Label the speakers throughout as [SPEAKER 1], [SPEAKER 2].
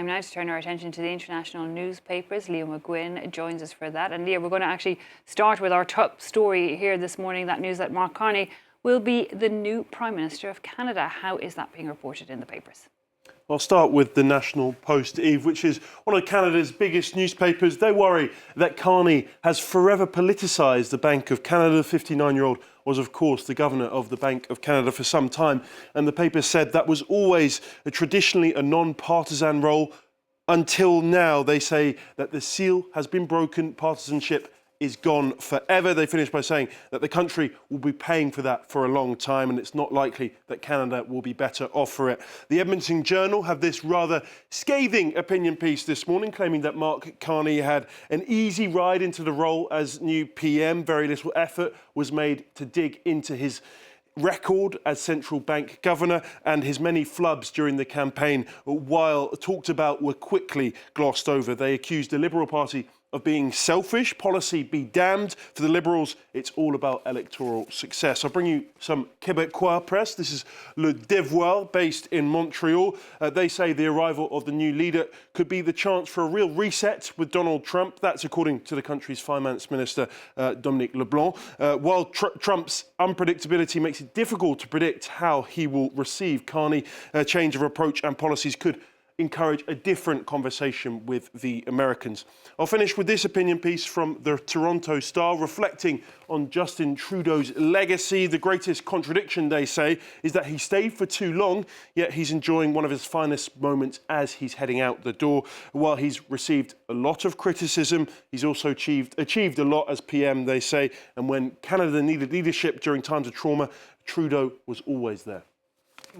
[SPEAKER 1] time now to turn our attention to the international newspapers. Leo McGuinn joins us for that. And Leo, we're going to actually start with our top story here this morning, that news that Mark Carney will be the new Prime Minister of Canada. How is that being reported in the papers?
[SPEAKER 2] I'll start with the National Post, Eve, which is one of Canada's biggest newspapers. They worry that Carney has forever politicised the Bank of Canada. The 59-year-old was, of course, the governor of the Bank of Canada for some time. And the paper said that was always traditionally a non-partisan role. Until now, they say that the seal has been broken, partisanship is gone forever. They finish by saying that the country will be paying for that for a long time, and it's not likely that Canada will be better off for it. The Edmonton Journal have this rather scathing opinion piece this morning, claiming that Mark Carney had an easy ride into the role as new PM. Very little effort was made to dig into his record as central bank governor, and his many flubs during the campaign, while talked about, were quickly glossed over. They accused the Liberal Party of being selfish. Policy be damned. For the Liberals, it's all about electoral success. I'll bring you some Québécois press. This is Le Devoir, based in Montreal. They say the arrival of the new leader could be the chance for a real reset with Donald Trump. That's according to the country's finance minister, Dominique Leblanc. While Trump's unpredictability makes it difficult to predict how he will receive Carney, a change of approach and policies could encourage a different conversation with the Americans. I'll finish with this opinion piece from the Toronto Star, reflecting on Justin Trudeau's legacy. The greatest contradiction, they say, is that he stayed for too long, yet he's enjoying one of his finest moments as he's heading out the door. While he's received a lot of criticism, he's also achieved a lot as PM, they say. And when Canada needed leadership during times of trauma, Trudeau was always there.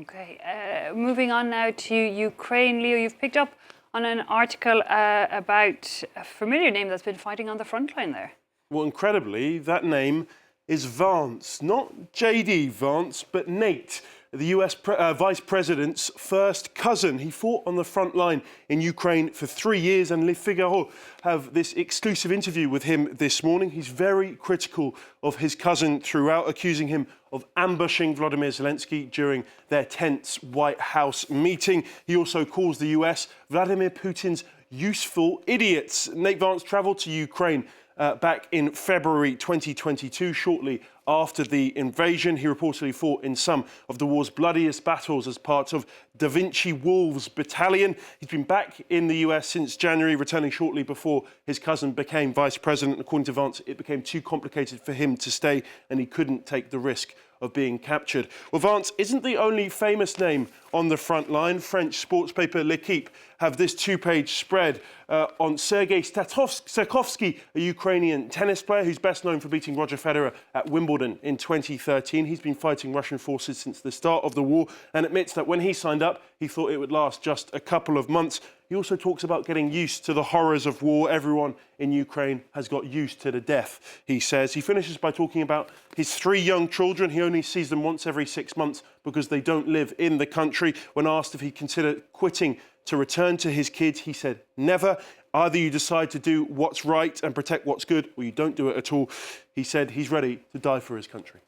[SPEAKER 1] Okay, moving on now to Ukraine. Leo, you've picked up on an article about a familiar name that's been fighting on the front line there.
[SPEAKER 2] Well, incredibly, that name is Vance. Not J.D. Vance, but Nate, the US Vice President's first cousin. He fought on the front line in Ukraine for 3 years, and Le Figaro have this exclusive interview with him this morning. He's very critical of his cousin throughout, accusing him of ambushing Volodymyr Zelensky during their tense White House meeting. He also calls the US Vladimir Putin's useful idiots. Nate Vance travelled to Ukraine back in February 2022, shortly after the invasion. He reportedly fought in some of the war's bloodiest battles as part of Da Vinci Wolves Battalion. He's been back in the US since January, returning shortly before his cousin became vice president. According to Vance, it became too complicated for him to stay, and he couldn't take the risk of being captured. Well, Vance isn't the only famous name on the front line. French sports paper L'Equipe have this two-page spread on Sergiy Stakhovsky, a Ukrainian tennis player who's best known for beating Roger Federer at Wimbledon in 2013. He's been fighting Russian forces since the start of the war and admits that when he signed up, he thought it would last just a couple of months. He also talks about getting used to the horrors of war. Everyone in Ukraine has got used to the death, he says. He finishes by talking about his 3 young children. He only sees them once every 6 months because they don't live in the country. When asked if he considered quitting to return to his kids, he said, never. Either you decide to do what's right and protect what's good, or you don't do it at all. He said he's ready to die for his country.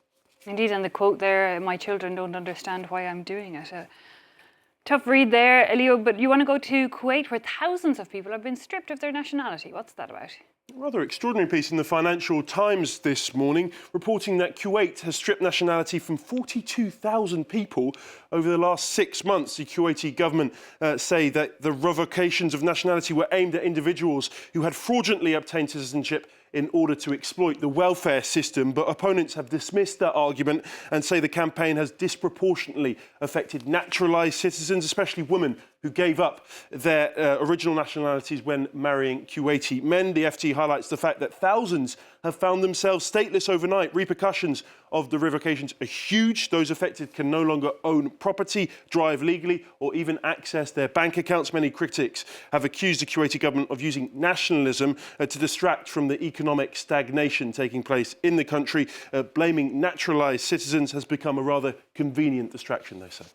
[SPEAKER 1] Indeed, and the quote there, my children don't understand why I'm doing it. Tough read there, Leo, but you want to go to Kuwait, where thousands of people have been stripped of their nationality. What's that about?
[SPEAKER 2] A rather extraordinary piece in the Financial Times this morning, reporting that Kuwait has stripped nationality from 42,000 people over the last 6 months. The Kuwaiti government say that the revocations of nationality were aimed at individuals who had fraudulently obtained citizenship in order to exploit the welfare system, but opponents have dismissed that argument and say the campaign has disproportionately affected naturalised citizens, especially women who gave up their original nationalities when marrying Kuwaiti men. The FT highlights the fact that thousands have found themselves stateless overnight. Repercussions of the revocations are huge. Those affected can no longer own property, drive legally, or even access their bank accounts. Many critics have accused the Kuwaiti government of using nationalism to distract from the economic stagnation taking place in the country. Blaming naturalised citizens has become a rather convenient distraction, they say.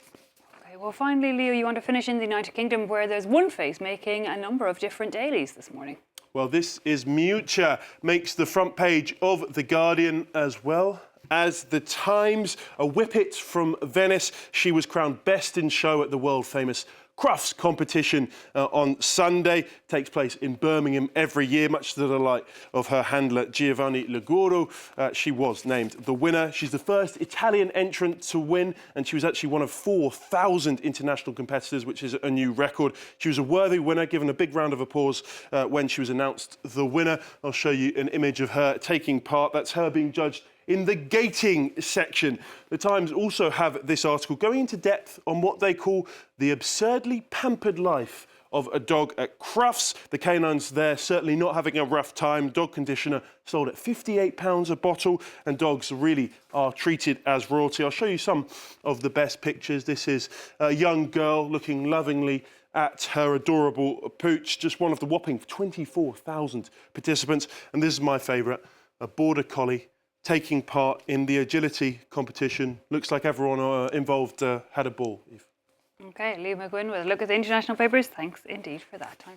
[SPEAKER 1] Well, finally, Leo, you want to finish in the United Kingdom, where there's one face making a number of different dailies this morning.
[SPEAKER 2] Well, this is Miuccia, makes the front page of The Guardian as well as The Times. A whippet from Venice. She was crowned best in show at the world-famous Crufts competition on Sunday. Takes place in Birmingham every year, much to the delight of her handler Giovanni Liguro. She was named the winner. She's the first Italian entrant to win, and she was actually one of 4,000 international competitors, which is a new record. She was a worthy winner, given a big round of applause when she was announced the winner. I'll show you an image of her taking part. That's her being judged in the gating section. The Times also have this article going into depth on what they call the absurdly pampered life of a dog at Crufts. The canines there certainly not having a rough time. Dog conditioner sold at £58 a bottle, and dogs really are treated as royalty. I'll show you some of the best pictures. This is a young girl looking lovingly at her adorable pooch, just one of the whopping 24,000 participants. And this is my favourite, a border collie taking part in the agility competition. Looks like everyone involved had a ball.
[SPEAKER 1] OK, Liam McGuinn with a look at the international papers. Thanks indeed for that time.